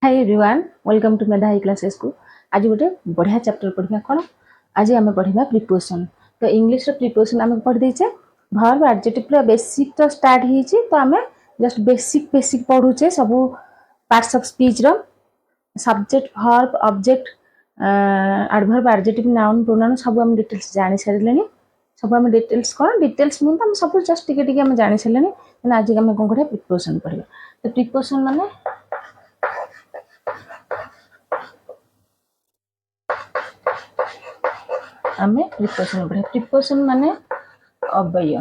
Hi everyone welcome to Medha high classes को। आज गोटे बढ़िया चैप्टर पढ़िया कौन आज आम पढ़ा प्रिपोजिशन। तो इंग्लिश प्रिपोजिशन आम पढ़ी देचे वर्ब एडजेक्टिव पूरा बेसिक तो स्टार्ट होइछि। तो आम जस्ट बेसिक बेसिक पढ़ुचे सब पार्ट्स ऑफ स्पीच रो subject verb object adverb adjective noun pronoun सब आम डिटेल्स जानि सारिलेनी। सब आम डिटेल्स कौन डिटेल्स नु हम सब जस्ट टिके टिके आम जानि सारिलेनी। आज आम कौन करिया प्रिपोजिशन पढ़िया। तो प्रिपोजिशन माने आमे प्रिपोजिशन पढ़े। प्रिपोजिशन माने अव्यय।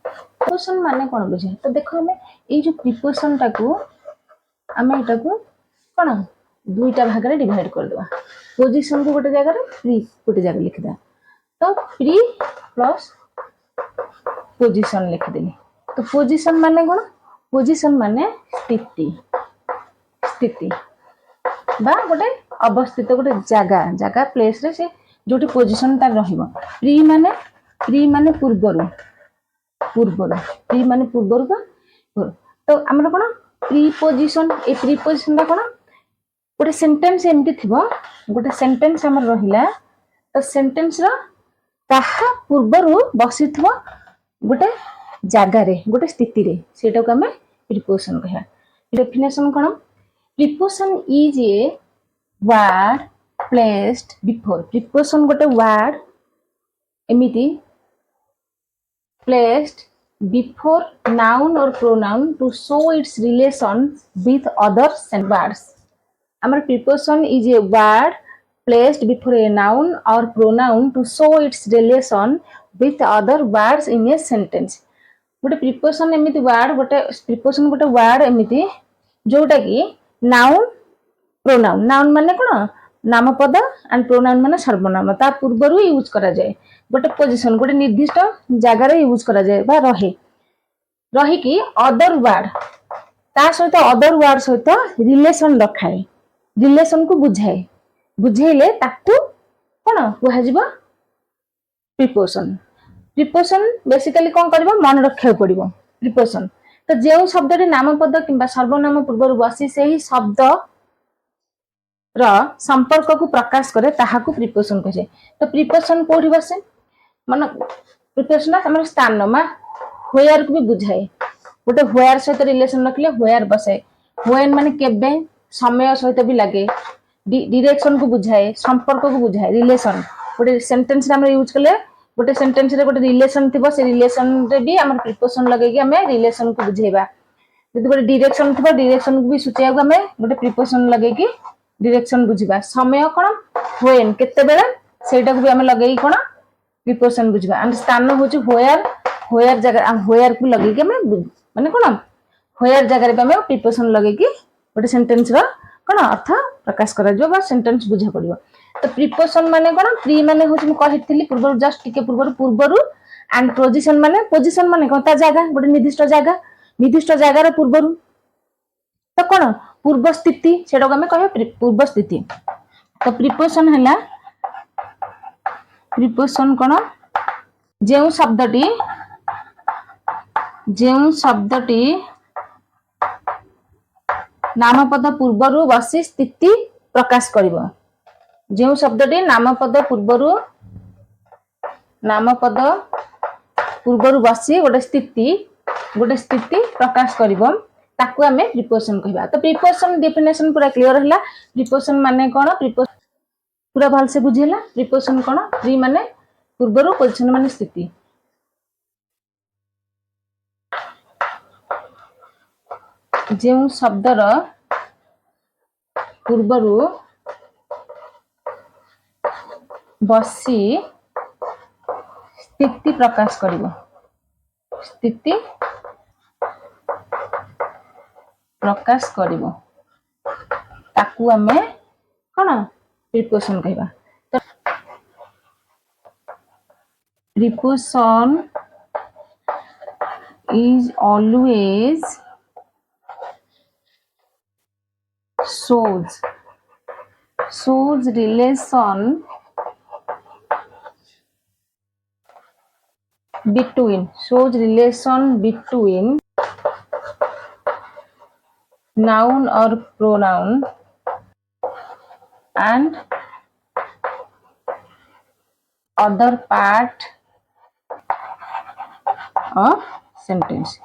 प्रिपोजिशन माने कौन बुझे तो देखो हमें ये जो प्रिपोजिशन टाकू आमे एटा को कौन दुईटा भाग में डिवाइड कर देबा। पोजीशन को गोटे जगह प्री गोटे जगह लिख दे। तो प्री प्लस पोजीशन लिख देनी। तो पोजीशन माने कौन पोजीशन माने स्थिति स्थिति बा गोटे अवस्थित गोटे जगह जगह प्लेस रे से जोटी पोजीशन तार रहिबो। प्री माने पूर्वरु पूर्वरु प्री माने पूर्वरु का तो हमर कोन प्रीपोजिशन ए प्रीपोजिशन दा कोन गोटे सेंटेंस एमती थिबो। गोटे सेंटेंस हमर रहिला तो सेंटेंस रो कहा पूर्वरु बसिथबो गोटे जगह रे गोटे स्थिति रे सेटा को हमें प्रीपोजिशन कहया। डेफिनेशन कोन preposition is a word placed before preposition गोटे word एमिति placed before noun or pronoun to show its relation with other words. Our preposition is a word placed before a noun or pronoun to show its relation with other words in a sentence. गोटे preposition एमिति word गोटे preposition गोटे word एमिति जोटा कि noun pronoun noun माने कोन नामपद and pronoun माने सर्वनाम ता पूर्वरु यूज करा जाए। गोटे पोजीशन गोटे निर्दिष्ट जगह रे यूज करा जाए बा रही कि अदर वर्ड ता सहित अदर वर्ड सहित रिलेशन रखाए रिलेशन को बुझाए बुझेले ताकू कोन कुहा जिवो प्रीपोजिशन। प्रीपोजिशन बेसिकली कोन करबो मन रखिया पड़िबो प्रीपोजिशन। तो जेउ शब्द रे नामपद किबा सर्वनाम पूर्वरु बसी सेही शब्द संपर्क को प्रकाश करे ताहाकू प्रीपोजिशन कहे। तो प्रीपोजिशन कोठी बसे मन प्रीपोजिशन हमर स्थान मा व्हेयर को भी बुझाए। गोटे व्हेयर सहित रिलेशन रखले व्हेयर बसे व्हेन माने केबे समय सहित भी लागे डायरेक्शन को बुझाए संपर्क को बुझाए रिलेशन। गोटे सेंटेंस रे हम यूज करले गोटे सेंटेंस रे गोटे रिलेशन थिबो से रिलेशन रे भी हमर प्रीपोजिशन लगे कि हमें रिलेशन को बुझेबा। जदि गोटे डायरेक्शन थिबो डायरेक्शन को भी सूचेया को हमें गोटे प्रीपोजिशन लगे कि डायरेक्शन बुझिबा। समय कोन व्हेन केते बेले सेटा को भी हम लगेई कोन प्रीपोजिशन बुझिबा। एंड स्थान होची व्हेयर जगह व्हेयर को लगेई कि हम माने कोन व्हेयर जगह रे हम प्रीपोजिशन लगेई कि गोटे सेंटेंस रो कोन अर्थ प्रकाश करा जो बा सेंटेंस बुझा पड़िबो। तो प्रीपोजिशन माने कोन प्री माने होची म कहितली पूर्व जस्ट टिके पूर्वरु एंड पोजीशन माने कोन ता जगह गोटे निर्दिष्ट जगह रे पूर्वरु तो कोन पूर्व स्थिति सेटा को हमें कहे पूर्व स्थिति। तो प्रीपोजिशन हैला प्रीपोजिशन कोन जेउ शब्दटी नामपद पूर्वरु बसी स्थिति प्रकाश करिवो। जेउ शब्दटी नामपद पूर्वरु बसी गोटे स्थिति प्रकाश करिवो ताकू हमें प्रीपोजिशन कहबा। तो प्रीपोजिशन डेफिनेशन पूरा क्लियर हला। प्रीपोजिशन माने कोन प्रीपोजिशन पूरा भाल से बुझेला। प्रीपोजिशन कोन प्री माने पूर्वरु पोजीशन माने स्थिति। जेउ शब्दर पूर्वरु बसी स्थिति प्रकाश करिवो स्थिति प्रकाश करिवो ताकू हमें कोन प्रीपोजिशन कहबा। तो preposition is always shows relation between noun or pronoun and other part of sentence.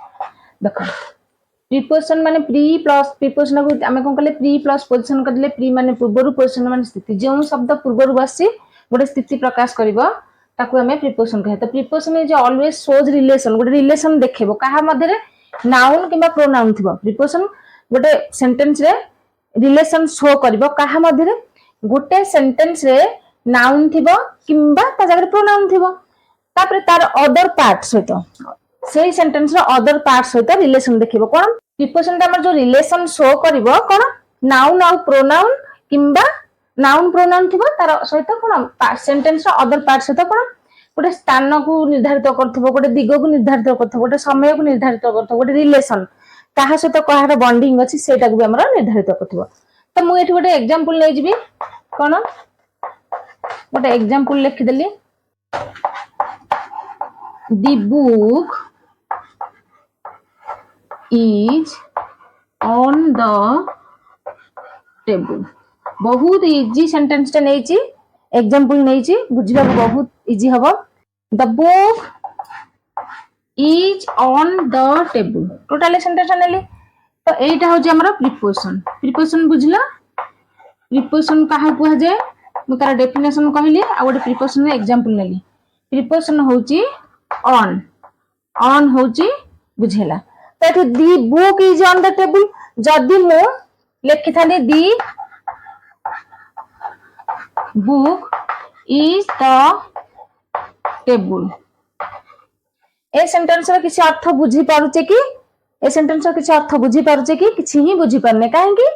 देखो प्रीपोजिशन माने प्री प्लस प्रीपोजिशन को आमे कोन कहले प्री प्लस पोजिशन करले प्री माने पूर्वरु पोजिशन माने स्थिति जो शब्द पूर्वरु बसी गोटे स्थिति प्रकाश करिवो ताकू आमे प्रीपोजिशन कहे तो preposition is always shows relation गोटे रिलेशन देखेबो काहा मध्ये रे नाउन किबा प्रोनाउन थिबो प्रीपोजिशन गोटे सेंटेंस रे रिलेशन शो करिवो काहा मध्ये रे गोटे सेंटेंस रे नाउन थिबो किबा ता जगह प्रोनाउन थिबो तापर तार अदर पार्ट सहित सेही सेंटेंस रो अदर पार्ट सहित रिलेशन देखिबो कोन प्रीपोजिशन ता हमर जो रिलेशन शो करिवो कोन नाउन आ प्रोनाउन किबा नाउन प्रोनाउन थिबो तार सहित कोन सेंटेंस रो अदर पार्ट सहित कोन गोटे स्थान को निर्धारित करथबो गोटे दिग को निर्धारित करथबो गोटे समय को निर्धारित करथबो गोटे रिलेशन काहा सहित कहार बॉन्डिंग अछि सेटा को भी हमर निर्धारित करथबो तो मु एठी गोटे एग्जांपल नै जिबी कोन गोटे एग्जांपल लिखि देली The book is on the table. बहुत इजी सेंटेंस टा नै छि एग्जांपल नै छि बुझिबा बहुत इजी हबो The book is on the table. Total sentence टा नेली तो एटा हो जे हमर प्रीपोजिशन बुझला प्रीपोजिशन काहा कुहा जे मु तार डेफिनेशन कहली आ गोटे प्रीपोजिशन एग्जांपल नेली प्रीपोजिशन होची ऑन होची बुझेला तो एठी the book is on the table जदी मु लिखि थानी the book is the table ए सेंटेंस रो किसी अर्थ बुझी पारुचे कि ए सेंटेंस रो किसी अर्थ बुझी पारुचे कि किछि ही बुझी पारने काहे कि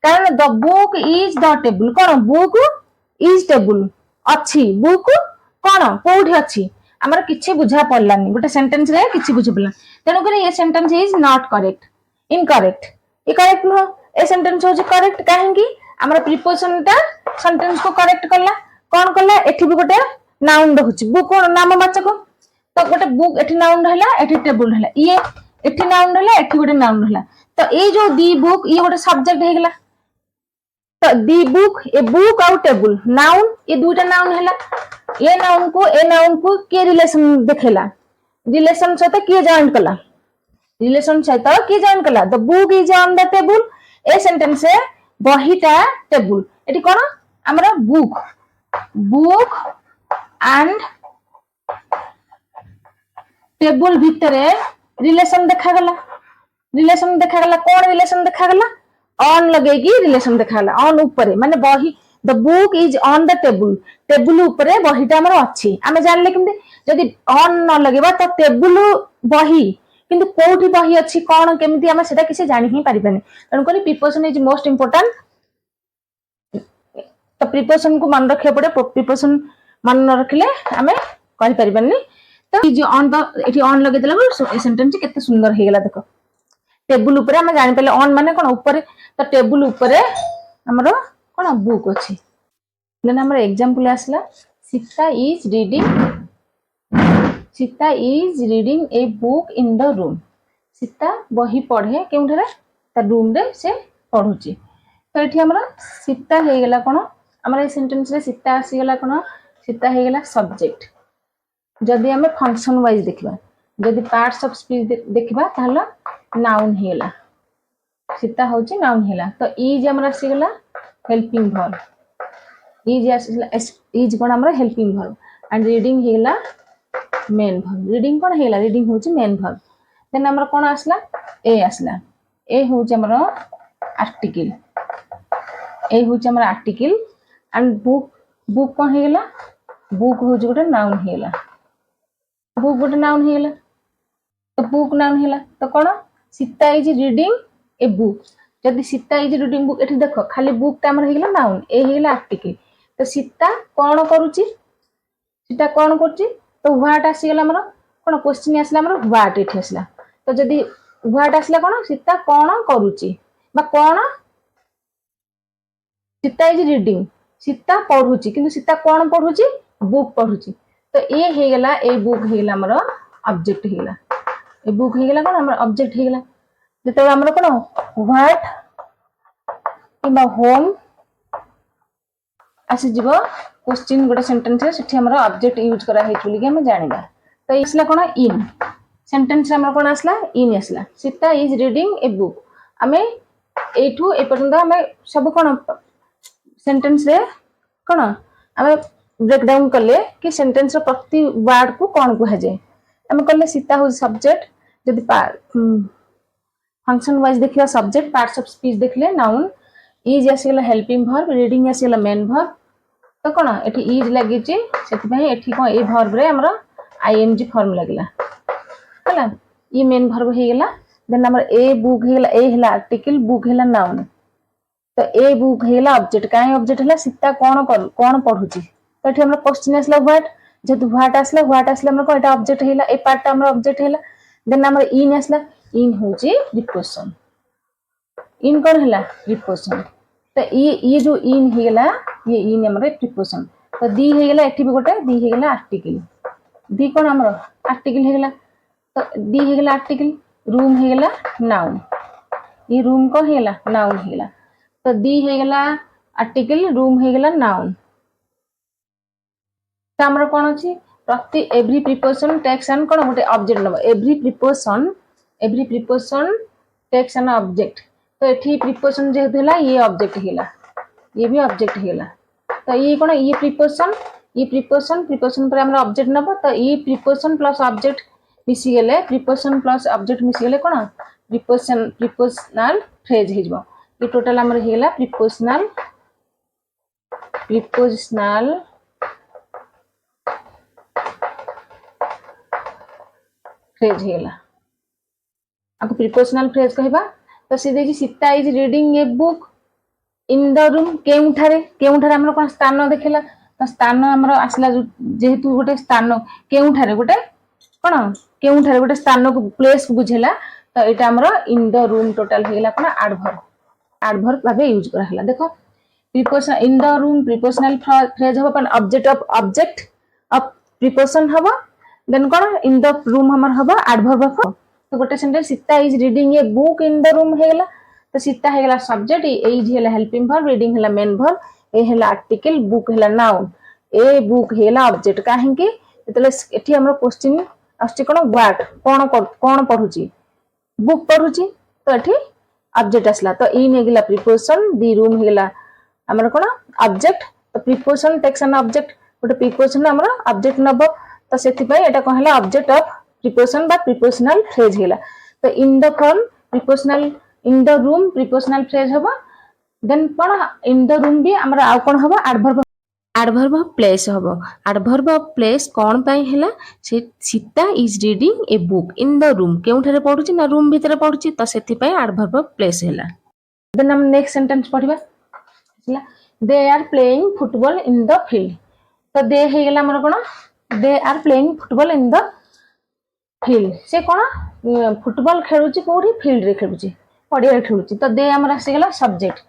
कारण the book is the table cone book is table अछि बुक कोन कोठी अछि हमर किछि बुझा पड़लानी गोटे सेंटेंस रे किछि बुझी पड़ला तेनो करे ये sentence is not correct incorrect ये करेक्ट न ए सेंटेंस हो जे करेक्ट काहे कि हमर प्रीपोजिशन ता सेंटेंस को करेक्ट करला कोन करला एठी भी गोटे नाउन रहउची बुक नामवाचक तो गोटे बुक एठी नाउन रहला एठी टेबल रहला ये एठी नाउन रहला एठी गोटे नाउन रहला तो ए जो दी बुक ये गोटे सब्जेक्ट हे गेला तो दी बुक ए बुक आउ टेबल नाउन ये दुटा नाउन हैला ए नाउन को के रिलेशन देखेला रिलेशन सहित के जॉइन कला रिलेशन सहित के जॉइन कला the book is on the table ए सेंटेंस से बहीटा टेबल एटी कोन हमरा बुक एंड टेबल भितरे रिलेशन देखा गला कोन रिलेशन देखा गला ऑन लगेगी रिलेशन देखाला ऑन ऊपर माने बही the book is on the table ऊपर बहीटा हमर अछि आमे जानले किंतु जदी ऑन न लगेबा त टेबल बही किंतु कोठी बही अछि कोन केमिति हम सेटा किसे जानि ही परिबने तन करी प्रीपोजिशन इज मोस्ट इंपोर्टेंट तो प्रीपोजिशन को मन रखे पड़े प्रीपोजिशन मन न रखले हमें कहि परिबने तो इज ऑन द एठी ऑन लगे देला सेंटेंस केते सुंदर हे गेला देखो टेबल ऊपर हम जानि पले ऑन माने कोन ऊपर तो टेबल ऊपर हमरो कोन बुक अछि देन हमर एग्जांपल आसला Sita is reading a book in the room Sita बही पढे केउठरे त रूम रे से पढुची तो एठी हमर सीता हे गेला कोन हमर ए सेंटेंस रे सीता आसी गेला कोन सीता हे गेला सब्जेक्ट जदी हमें फंक्शन वाइज देखबा जदी पार्ट्स ऑफ स्पीच देखबा ताहला नाउन हेला सीता होची नाउन हेला तो इज हमरा आसी गेला हेल्पिंग वर्ब इज कोन हमरा हेल्पिंग वर्ब एंड रीडिंग हेला मेन वर्ब रीडिंग कोन हेला रीडिंग होची मेन वर्ब देन हमरा कोन आसला ए होची हमरा आर्टिकल एंड बुक कोन हेला बुक होची गोटे नाउन हेला तो बुक नाउन हेला तो कोन Sita is reading a book जदी सीता इज रीडिंग बुक एठी देखो खाली बुक ता हमर हेला नाउन ए हेला आर्टिकल तो सीता कोन करूची तो व्हाट आसी गेला हमर कोन क्वेश्चन आसला हमर व्हाट एठी आसला तो जदी व्हाट आसला कोन सीता कोन करूची बा कोन सीता इज रीडिंग सीता पढुची किंतु सीता कोन पढुची बुक पढुची तो ए हे गेला ए बुक हे गेला हमर ऑब्जेक्ट हे गेला ए बुक हे गेला कोन हमर ऑब्जेक्ट हे गेला जेते हमर कोन व्हाट किबा होम आसी जीवो क्वेश्चन गोटे सेंटेंस रे सेठी हमर ऑब्जेक्ट यूज करा हेत बोली के हम जानिबा। तो इसला कोन इन सेंटेंस रे हमर कोन आसला इन आसला Sita is reading a book. हमें एठू ए पर्यंत हमें सब कोन सेंटेंस रे कोन हमें ब्रेक डाउन करले कि सेंटेंस रो प्रति वर्ड को कोन कह जाय। हमें कहले सीता हो सब्जेक्ट जदि फंक्शन वाइज देखिया सब्जेक्ट पार्ट्स ऑफ स्पीच देखले नाउन इज आसीला हेल्पिंग वर्ब रीडिंग आसीला मेन वर्ब। तो कोन एठी इज लागि छि सेति भाई एठी कोन ए वर्ब रे हमरा आईएनजी फॉर्म लागला हला ई मेन वर्ब हे गेला। देन हमर ए बुक हेला ए हेला आर्टिकल बुक हेला नाउन। तो ए बुक हेला ऑब्जेक्ट काई ऑब्जेक्ट हेला सीता कोन पढुची। तो एठी हमरा क्वेश्चन आसला व्हाट जेतु व्हाट आसला हमरा को एटा ऑब्जेक्ट हेला ए पार्ट हमरा ऑब्जेक्ट हेला। देन हमर इन आसला इन होची प्रीपोजिशन इन कोन हेला प्रीपोजिशन। तो ये जो इन हेला ये इन हमर प्रीपोजिशन। तो दी हेला एठी भी गोटे दी हेला आर्टिकल दी कोन हमर आर्टिकल हेला। तो दी हेला आर्टिकल रूम हेला नाउन ये रूम को हेला नाउन हेला। तो दी हेला आर्टिकल रूम हेला नाउन। तो हमर कोन अछि प्रति एवरी प्रीपोजिशन टेक्स एन कोन गोटे ऑब्जेक्ट नबो every preposition takes an object. तो एठी प्रीपोजिशन जे हेला ये ऑब्जेक्ट हेला ये भी ऑब्जेक्ट हेला। तो ये कोन ये प्रीपोजिशन पर हमरा ऑब्जेक्ट नबो। तो ये प्रीपोजिशन प्लस ऑब्जेक्ट मिसी गेले प्रीपोजिशन प्लस ऑब्जेक्ट मिसी गेले कोन प्रीपोजिशनल फ्रेज हे जबो। ये टोटल हमर हेला प्रीपोजिशनल फ्रेज हेला। आपको प्रीपोजिशनल फ्रेज कहबा तो सीधे कि Sita is reading a book in the room केउठारे हमर कोन स्थान देखला। तो स्थान हमर आसला जेहेतु गोटे स्थान केउठारे गोटे कोन केउठारे गोटे स्थान को प्लेस को बुझेला। तो एटा हमर इन द रूम टोटल हेला कोन एडवर्ब भाबे यूज करा हला। देखो preposition in the room prepositional phrase हो अपन ऑब्जेक्ट ऑफ प्रीपोजिशन हबो। देन कोन इन द रूम हमर हबो एडवर्ब ऑफ। तो गोटे sentence Sita is reading a book in the room हेला। तो सीता हेला सब्जेक्ट इज हेला हेल्पिंग वर्ब रीडिंग हेला मेन वर्ब ए हेला आर्टिकल बुक हेला नाउन ए बुक हेला ऑब्जेक्ट काहे कि एतले एठी हमर क्वेश्चन आस्ति कोन व्हाट कोन पढुची बुक पढुची। तो एठी ऑब्जेक्ट आसला। तो इन हेला प्रीपोजिशन दी रूम हेला हमर कोन ऑब्जेक्ट। तो प्रीपोजिशन टेक्स एन ऑब्जेक्ट गोटे प्रीपोजिशन हमर ऑब्जेक्ट नबो। तो सेति पय एटा कोन हेला ऑब्जेक्ट ऑफ प्रीपोजिशन बा प्रीपोजिशनल फ्रेज हेला। तो in the form prepositional in the room prepositional phrase हबो। देन कोन इन द रूम भी हमरा आ कोन हबो एडवर्ब ऑफ प्लेस हबो। एडवर्ब ऑफ प्लेस कोन पय हेला से Sita is reading a book in the room केउठारे पढुची ना रूम भीतर पढुची। तो सेति पय एडवर्ब ऑफ प्लेस हेला। देन हम नेक्स्ट सेंटेंस पढिबा हेला they are playing football in the field. तो दे हे गेला हमर कोन they are playing football in the field से कोन फुटबॉल खेलुची कोठी फील्ड रे खेलुची पडिया रे खेलुची। तो दे हमर आसी गेला सब्जेक्ट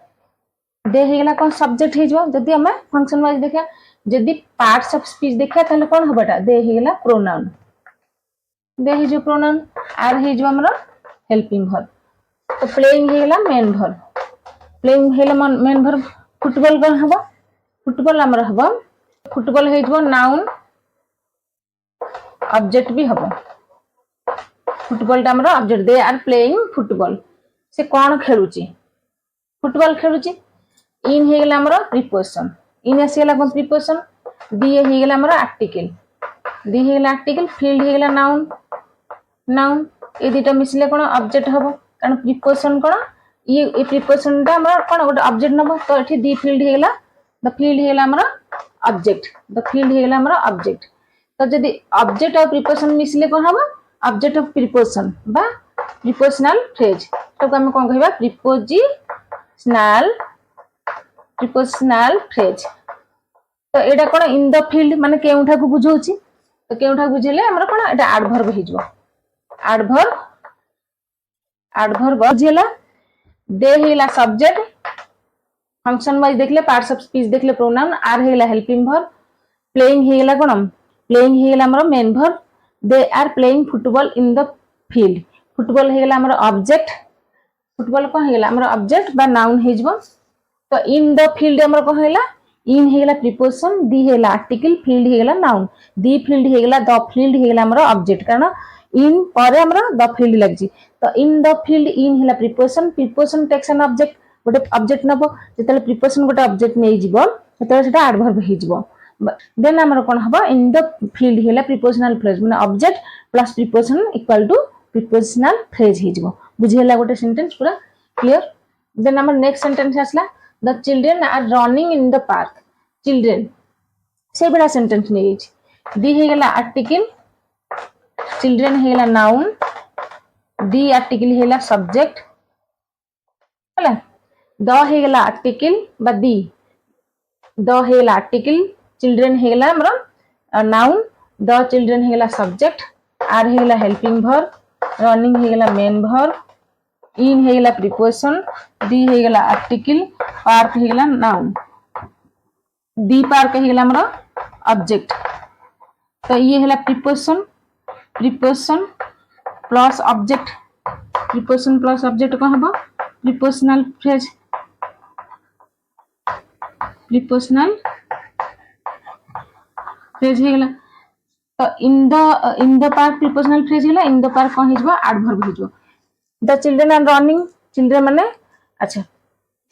दे हे गेला कोन सब्जेक्ट हे जबो। जदी हम फंक्शन वाइज देखा जदी पार्ट्स ऑफ स्पीच देखा ताले कोन हबटा दे हे गेला प्रोनाउन दे हे जो प्रोनाउन आर हे जो हमर हेल्पिंग वर्ब। तो प्लेइंग हे गेला मेन वर्ब प्लेइंग हेला मेन वर्ब। फुटबॉल कोन हबो फुटबॉल हमर हबो फुटबॉल हे जबो नाउन ऑब्जेक्ट भी हबो। फुटबॉल टा हमर object they are playing football से कोन खेलुची फुटबॉल खेलुची। इन हे गेला हमर प्रीपोजिशन इन आसी गेला कोन प्रीपोजिशन दी हे गेला हमर आर्टिकल दी हे गेला आर्टिकल फील्ड हे गेला नाउन ए दिटा मिसले कोन ऑब्जेक्ट हबो कारण प्रीपोजिशन कोन ये प्रीपोजिशन टा हमर कोन गोटे ऑब्जेक्ट नबो। तो एठी दी फील्ड हे गेला द फील्ड हे गेला हमर ऑब्जेक्ट द फील्ड हे गेला हमर ऑब्जेक्ट। तो जदी ऑब्जेक्ट और प्रीपोजिशन मिसले कोन हबो ऑब्जेक्ट ऑफ प्रीपोजिशन बा प्रीपोजिशनल फ्रेज। तो हम कोन कहबा प्रीपोजिशनल फ्रेज। तो एटा कोन इन द फील्ड माने केउठा को बुझौची। तो केउठा बुझेले हमर कोन एटा एडवर्ब हे जबो एडवर्ब बुझेला दे हेला सब्जेक्ट फंक्शन वाइज देखले पार्ट्स ऑफ स्पीच देखले प्रोनाउन आर हेला हेल्पिंग वर्ब प्लेइंग हेला कोन प्लेइंग हेला हमर main verb they are playing football in the field football हेला हमर ऑब्जेक्ट फुटबॉल कौन हेला हमर ऑब्जेक्ट बा नाउन हे जबो तो इन द फील्ड हमर कौन हेला इन हेला प्रीपोजिशन दी हेला आर्टिकल फील्ड हेला नाउन दी फील्ड हेला द फील्ड हेला हमर ऑब्जेक्ट कारण इन पर हमर द फील्ड लागजी तो इन द फील्ड इन हेला प्रीपोजिशन टेक्स एन ऑब्जेक्ट गोटे ऑब्जेक्ट नबो जेतले प्रीपोजिशन गोटे ऑब्जेक्ट नै जिवो सेतले सेटा एडवर्ब हे जिवो देन हमर कोन हबो इन द फील्ड हेला प्रीपोजिशनल फ्रेज माने object plus preposition equal to prepositional phrase हे जिवो बुझियला गोटे सेंटेंस पूरा क्लियर देन हमर नेक्स्ट सेंटेंस आसला the children are running in the park children से बड़ा सेंटेंस नै छि दी हे गेला आर्टिकल चिल्ड्रन हे गेला नाउन दी आर्टिकल हे गेला सब्जेक्ट हला द हे गेला आर्टिकल बा दी द हे गेला आर्टिकल चिल्ड्रन हे गेला हमर नाउन द चिल्ड्रन हे गेला सब्जेक्ट आर हे गेला हेल्पिंग वर्ब रनिंग हे गेला मेन वर्ब इन हे गेला प्रीपोजिशन दी हे गेला आर्टिकल पार्क हे गेला नाउन दी पार्क हे गेला हमर ऑब्जेक्ट तो ये हेला preposition plus object preposition plus object को हबो प्रीपोजिशनल फ्रेज हे गेला तो in the park prepositional phrase हेला इन द पार्क कोन हिजबो एडवर्ब हिजबो the children are running children माने अच्छा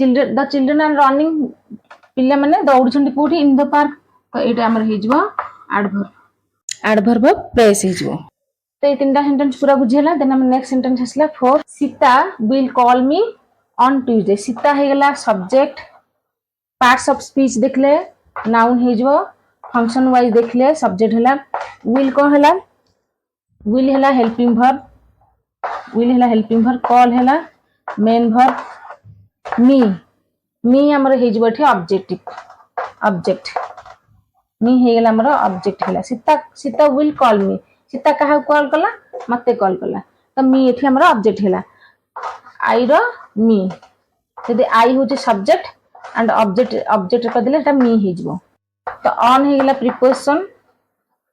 children the children are running पिल्ला माने दौड़छंती कोठी इन द पार्क तो एटा हमर हिजबो एडवर्ब फ्रेज हिजबो तो ये तीनटा सेंटेंस पूरा बुझेला देन हम नेक्स्ट सेंटेंस हसला four Sita will call me on Tuesday Sita हे गेला सब्जेक्ट पार्ट्स ऑफ स्पीच देखले नाउन हिजबो फंक्शन वाइज देखले सब्जेक्ट हेला विल को हेला विल हेला हेल्पिंग वर्ब कॉल हेला मेन वर्ब मी हमर हेजबो एठी ऑब्जेक्ट मी हे गेला हमर ऑब्जेक्ट हेला Sita will call me Sita कहा कॉल कला मते कॉल कला तो मी एठी हमर ऑब्जेक्ट हेला आई रो मी यदि आई होचे सब्जेक्ट एंड ऑब्जेक्ट कर देले एटा मी हेजबो तो ऑन हे गेला प्रीपोजिशन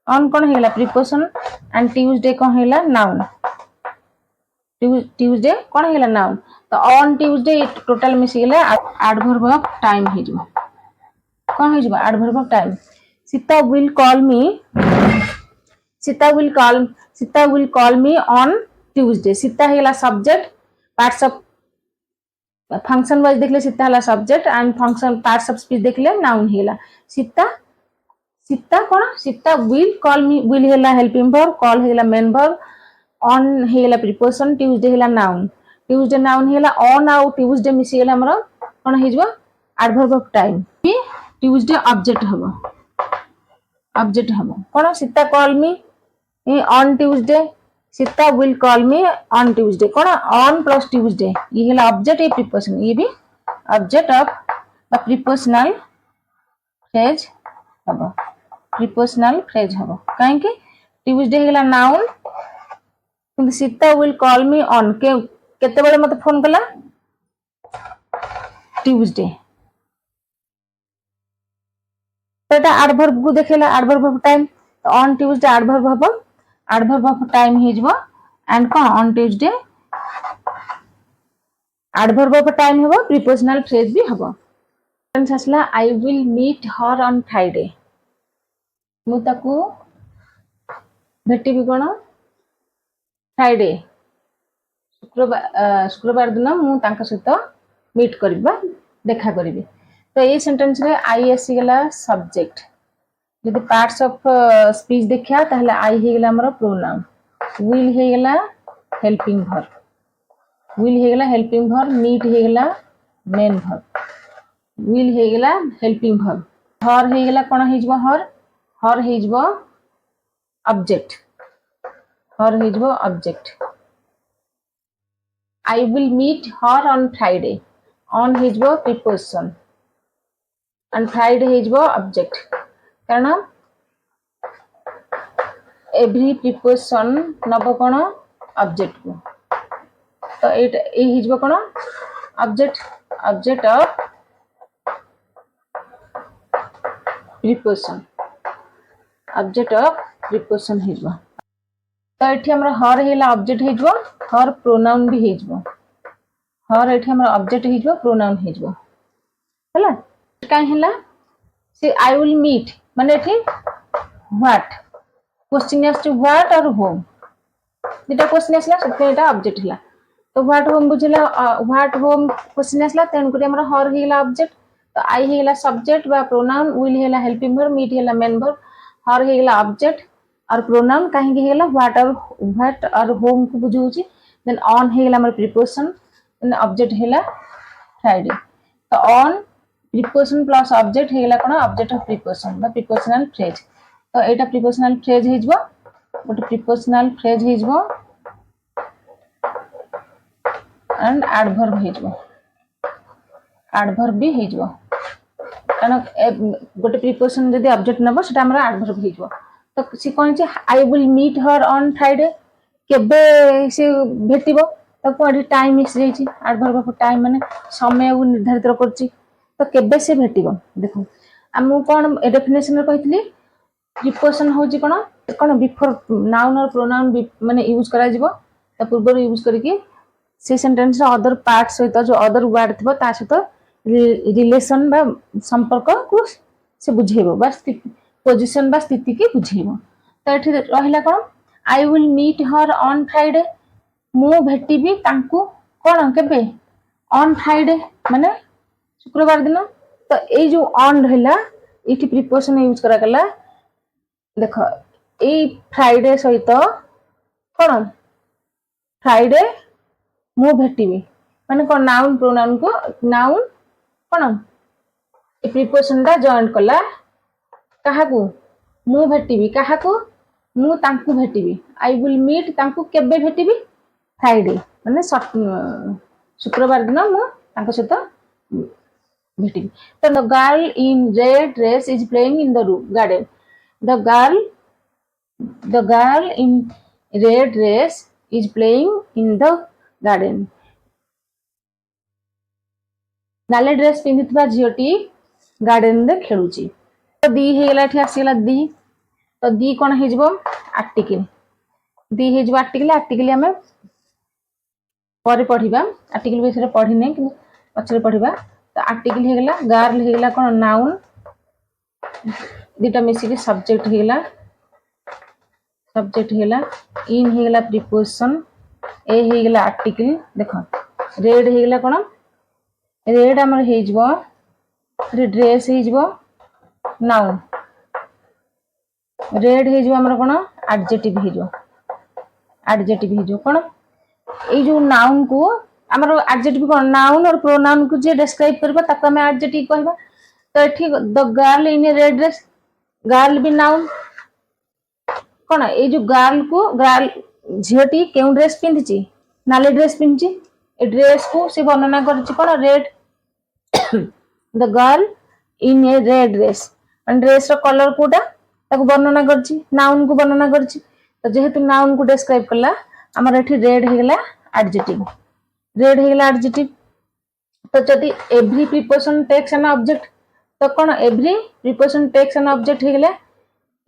ऑन कोन हे गेला प्रीपोजिशन एंड ट्यूसडे कोन हेला नाउन ट्यूसडे कोन हेला नाउन तो ऑन ट्यूसडे टोटल मिसी गेला एडवर्ब ऑफ टाइम हेजबो कोन हेजबो adverb of time Sita will call me on Tuesday Sita हेला subject parts of function wise देखले सीता हेला subject and function parts of speech देखले नाउन हेला Sita will call me will हेला हेल्पिंग वर्ब कॉल हेला मेन वर्ब ऑन हेला प्रीपोजिशन ट्यूसडे हेला noun Tuesday noun हेला ऑन आउ ट्यूसडे मिसी गेला हमर कोन हेजबो adverb of time Tuesday object हबो कोन Sita call me on Tuesday Sita will call me on Tuesday कोन ऑन प्लस ट्यूसडे ये हेला ऑब्जेक्ट ये प्रीपोजिशन ये भी object of the prepositional phrase हबो काहे कि ट्यूसडे हेला नाउन किंतु Sita will call me on केते बेले मते फोन कला ट्यूसडे तो एडवर्ब को देखेला एडवर्ब ऑफ टाइम तो on Tuesday adverb of time हिजबो एंड कोन on Tuesday adverb of time हेबो प्रीपोजिशनल फ्रेज भी हेबो सेंटेंस हसला I will meet her on Friday मु ताकू भेटिबी कोन फ्राइडे शुक्रवार दिन मु तांका सहित मीट करबा देखा करबी तो ये सेंटेंस रे आई एस गेला सब्जेक्ट यदि पार्ट्स ऑफ स्पीच देखिया ताहले आई हे गेला हमर प्रोनाउन विल हे गेला हेल्पिंग वर्ब मीट हे गेला मेन वर्ब विल हे गेला हेल्पिंग वर्ब हर हे गेला कोन हेजबो हर हेजबो object I will meet her on Friday on हेजबो प्रीपोजिशन and Friday हेजबो ऑब्जेक्ट कारण एवरी प्रीपोजिशन नबो कोन ऑब्जेक्ट को तो ए हिजबो कोन ऑब्जेक्ट ऑफ प्रीपोजिशन हिजबो तो एठी हमरा हर हेला ऑब्जेक्ट हिजबो हर प्रोनाउन भी हिजबो हर एठी हमर ऑब्जेक्ट हे जो प्रोनाउन हे जो हला काई हला से आई विल मीट माने एठी व्हाट क्वेश्चन आछे व्हाट और होम दुटा क्वेश्चन आसला से एटा ऑब्जेक्ट हला तो व्हाट होम बुझला व्हाट होम क्वेश्चन आसला तेन करी हमर हर हेला ऑब्जेक्ट तो आई हेला सब्जेक्ट बा प्रोनाउन विल हेला हेल्पिंग वर्ब मीट हेला मेन वर्ब हर हेला ऑब्जेक्ट और प्रोनाउन कहीं हेला व्हाट और होम को बुझौची देन ऑन हेला हमर प्रीपोजिशन देन ऑब्जेक्ट हेला फ्राइडे तो ऑन प्रीपोजिशन प्लस ऑब्जेक्ट हेला कोन ऑब्जेक्ट ऑफ प्रीपोजिशन बा प्रीपोजिशनल फ्रेज तो एटा प्रीपोजिशनल फ्रेज हे जबो गोटे प्रीपोजिशनल फ्रेज हे जबो एंड एडवर्ब हे जबो एडवर्ब भी हे जबो कारण गोटे प्रीपोजिशन जदी ऑब्जेक्ट नबो सेटा हमरा एडवर्ब हे जबो तो सी कोन छै I will meet her on Friday केबे से भेटिबो तो कोडी टाइम मिस जाई छी एडवर्ब ऑफ टाइम माने समय को निर्धारित करछि तो केबे से भेटिबो देखो हमु कोन डेफिनेशन रे कहितली प्रीपोजिशन होची कोन कोन बिफोर नाउन और प्रोनाउन माने यूज करा जिवो तो पूर्व यूज करके से सेंटेंस अदर पार्ट सहित जो अदर वर्ड थिबो ता सहित रिलेशन बा संपर्क को से बुझेबो बस पोजीशन बा स्थिति के बुझेबो तो एठी रहिला कोन I will meet her on Friday मु भेटिबी तांकू कोन केबे ऑन फ्राइडे माने शुक्रवार दिन तो ए जो ऑन रहला इठी प्रीपोजिशन यूज करा गला देखो ए फ्राइडे सहित कोन फ्राइडे मु भेटिबी माने कोन नाउन प्रोनाउन को नाउन कोन ए प्रीपोजिशन दा जॉइन कला काहाकू मु भेटिबी काहाकू मु तांकू भेटिबी आई विल मीट तांकू केबे भेटिबी फ्राइडे माने शुक्रवार दिन मु तांको सहित भेटिबी तो the girl in red dress is playing in the room garden the girl in red dress is playing in the garden नाले ड्रेस पिंधितबा झियोटी गार्डन रे खेलुची तो दी हेला ठी आसीला दी तो दी कोन हे जबो आर्टिकल दी हे जबो आर्टिकल हमें पर पढिबा आर्टिकल विषय पढि नै कि पछरे पढिबा तो आर्टिकल हे गेला गर्ल हे गेला कोन नाउन दिटा मिसी के सब्जेक्ट हे गेला इन हे गेला प्रीपोजिशन ए हे गेला आर्टिकल देखो रेड हे गेला कोन रेड हमर हे जबो ड्रेस हे जबो नाउन रेड हे जो हमर कोन एडजेक्टिव हे जो कोन ए जो नाउन को हमर एडजेक्टिव कोन नाउन और प्रोनाउन को जे डिस्क्राइब करबा तक हम एडजेक्टिव कहबा तो ठीक the girl in a red dress girl भी नाउन कोन ए जो गर्ल झियोटी केउ ड्रेस पिंधिची नाले ड्रेस पिंधिची ए ड्रेस को से वर्णना करछि कोन red the girl in a red dress dress रो कलर कोटा ताको वर्णना करछि नाउन को वर्णना करछि तो जेहेतु नाउन को डिस्क्राइब करला हमर एठी रेड हेगला एडजेक्टिव तो जदि every preposition takes an object तो कोन every preposition takes an object हेगला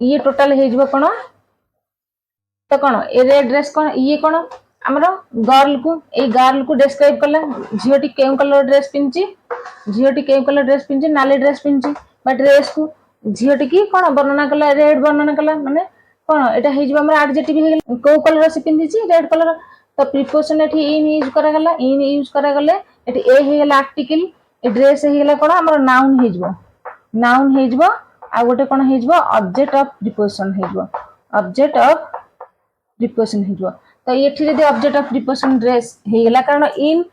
ये टोटल हे जबो कोन तो कोन ए रेड ड्रेस कोन ये कोन हमरो गर्ल को डिस्क्राइब करला झियोटी केउ कलर ड्रेस पिंची नाली ड्रेस पिंची बट ड्रेस को झियोटी की कोन वर्णना करला रेड वर्णना करला माने कोन एटा हे जबो हमर एडजेक्टिव हे गेला को कलर से पिंची रेड कलर तो प्रीपोजिशन एठी इन यूज करा गले एठी ए हे गेला आर्टिकल ए ड्रेस हे गेला कोन हमर नाउन हे जबो आ गोटे कोन हे जबो ऑब्जेक्ट ऑफ प्रीपोजिशन हे जबो तो एठी जदी ऑब्जेक्ट ऑफ प्रीपोजिशन ड्रेस हे गेला कारण इन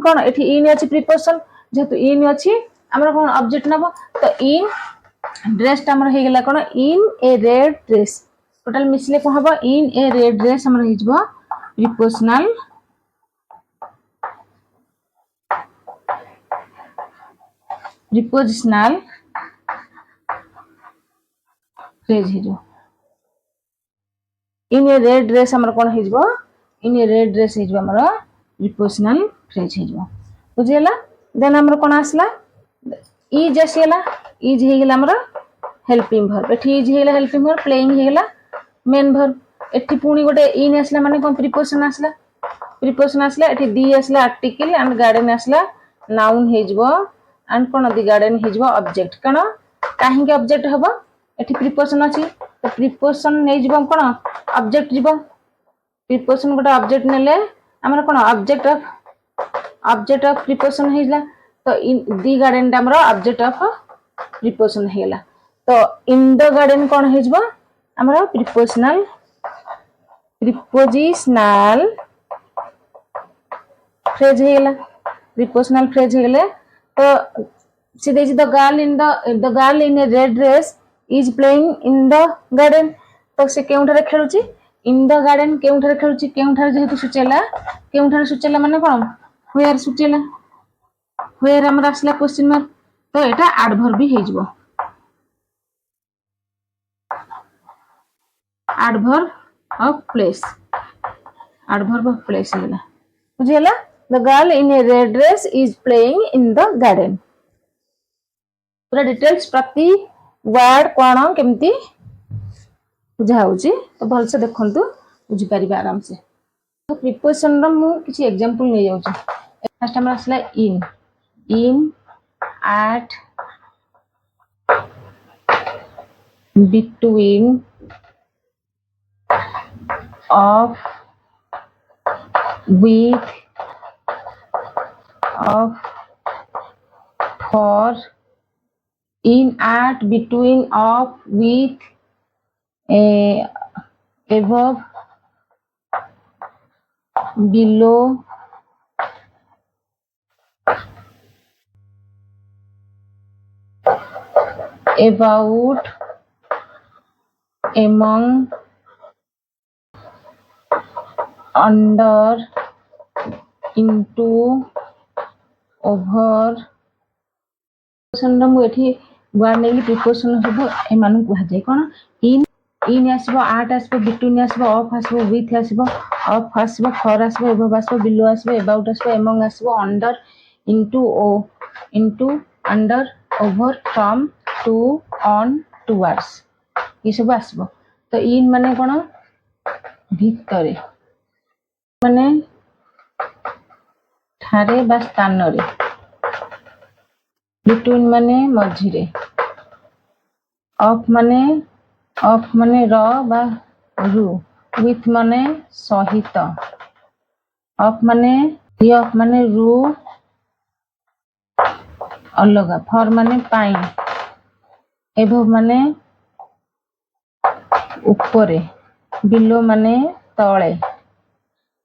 कोन एठी इन अछि प्रीपोजिशन जेतु इन अछि हमर कोन ऑब्जेक्ट नबो तो इन ड्रेस ता हमर हे गेला कोन इन ए रेड ड्रेस टोटल मिसले को हबो इन ए रेड ड्रेस हमर हे जबो प्रीपोजिशनल फ्रेज हे जो इन ए रेड ड्रेस हमर कोन हे जबो इन ए रेड ड्रेस हे जबो हमर प्रीपोजिशनल फ्रेज हे जबो बुझियला देन हमर कोन आसला इज आसीला इज हे गेला हमर हेल्पिंग वर्ब एठी इज हे गेला हेल्पिंग वर्ब प्लेइंग हे गेला मेन वर्ब एठी पुनी गोटे इन आसला माने कोन प्रीपोजिशन आसला प्रिपोजिशन आसला एठी दी आसला आर्टिकल एंड गार्डन आसला नाउन हे जबो एंड कोन दी गार्डन हे जबो ऑब्जेक्ट कण काहे के ऑब्जेक्ट हबो एठी प्रिपोजिशन अछि तो प्रिपोजिशन नै जबो कोन ऑब्जेक्ट जबो प्रिपोजिशन गोटे ऑब्जेक्ट नेले हमर कोन ऑब्जेक्ट ऑफ प्रिपोजिशन हेला तो इन दी गार्डन हमर ऑब्जेक्ट ऑफ प्रिपोजिशन हेला तो इन द गार्डन कोन हे जबो हमर प्रिपोजिशनल फ्रेज हेला प्रिपोजिशनल फ्रेज हेले तो सीधे the girl in a red dress is playing in the garden तो से केउठारे खेलुची इन द गार्डन केउठारे खेलुची केउठारे जेहेतु सूचेला माने कोन वेयर सूचेला वेयर हमर आसला क्वेश्चन मार्क तो एटा एडवर्ब भी हे जबो एडवर्ब ऑफ प्लेस हेला बुझियला the girl in a red dress is playing in the garden पूरा डिटेल्स प्रति वर्ड कोन केमती बुझा होची तो भल से देखंतु बुझी परिबा आराम से तो प्रिपोजिशन रा मु किछि एग्जांपल नै जाउची फर्स्ट हमरा असला in at between of with of for in at between of with above below about among under into over preposition रा मु एठी वर्ड नेली प्रिपोजिशन सब ए मानु कहा जाय कोन इन आसबो आट आसबो बिटवीन आसबो ऑफ आसबो विथ आसबो ऑफ आसबो फॉर आसबो एबव आसबो बिलो आसबो अबाउट आसबो एमंग आसबो under into under over from to on towards ये सब आसबो तो इन माने कोन भितरे माने ठारे बा स्थान रे बिटवीन माने मझिरे ऑफ माने र बा रु विथ माने सहित ऑफ माने रु अलगा फॉर माने पाई एभव माने ऊपरे बिलो माने तळे